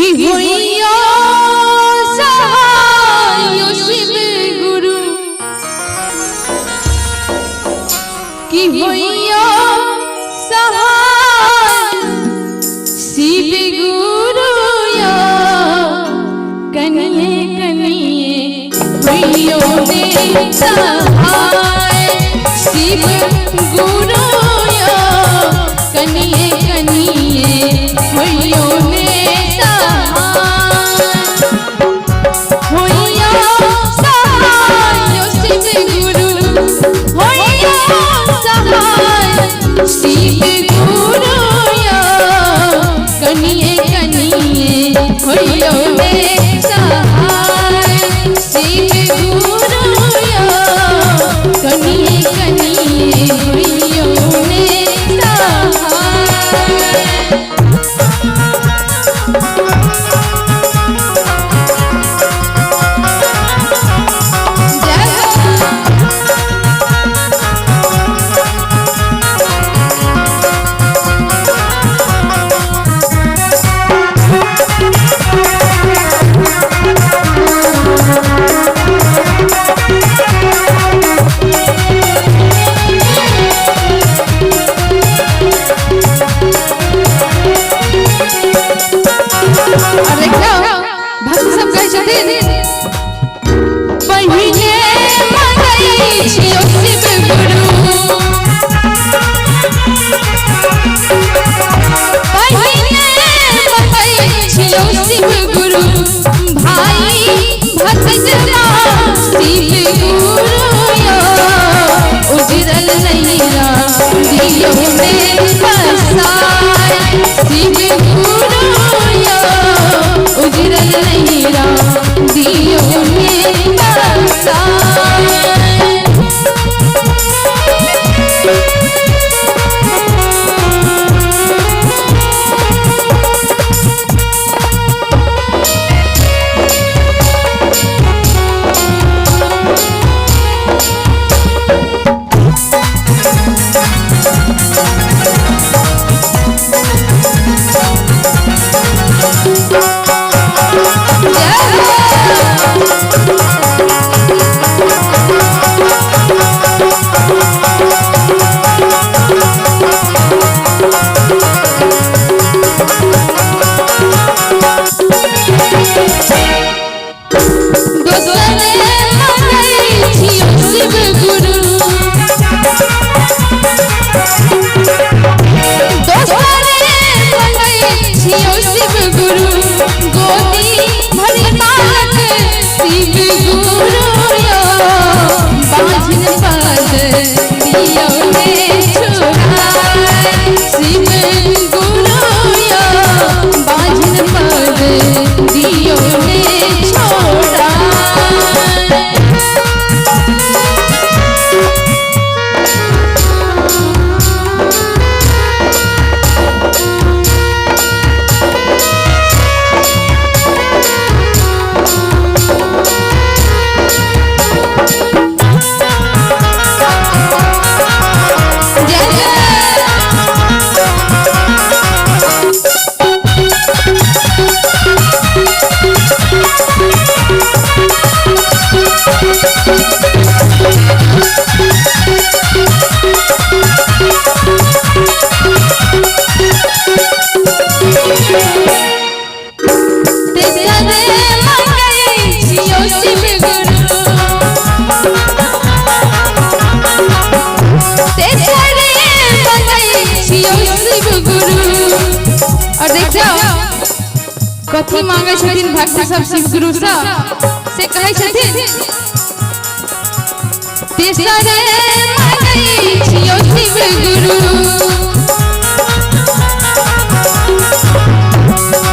कि होइया सहाय शिव गुरु कि होइया सहाय शिव गुरु या कनिए कनिए होइयो ने सहाय शिव गुरु या कनिए कनिए होइयो ने कथी मांगे छथिन भक्त सब शिव गुरु से कहे छथिन तेसरे मांगे छियो शिव गुरु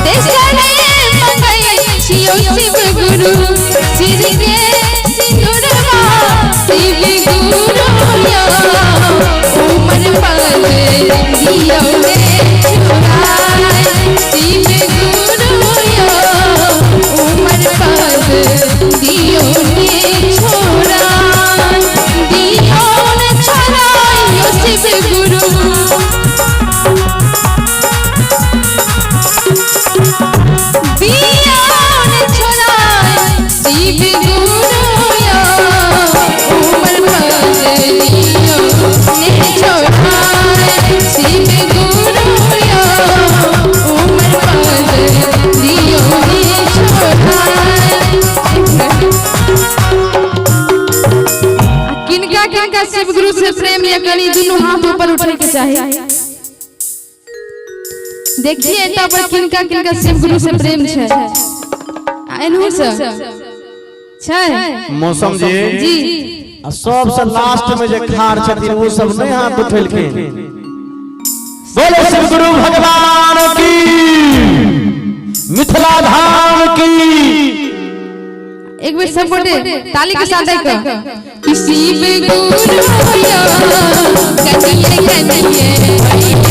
तेसरे मांगे छियो शिव गुरु सिर के सिंदूरवा शिव गुरु या उमर पल दियो रे चुराए शिव गुरु या उमर पल दियो ने छोड़ा दियो ने छोड़ा यो शिव गुरु चाहिए। देखिए तब किनका किनका शिव गुरु से प्रेम छै। एनहु से छै मौसम जी सबसे लास्ट में जे खार छथिन वो सब नहीं हाथ उठेलखिन। बोले शिव गुरु भगवान की, मिथिला धाम की। एक बार सब बोले ताली के साथ शिव गुरु कनिए कनिए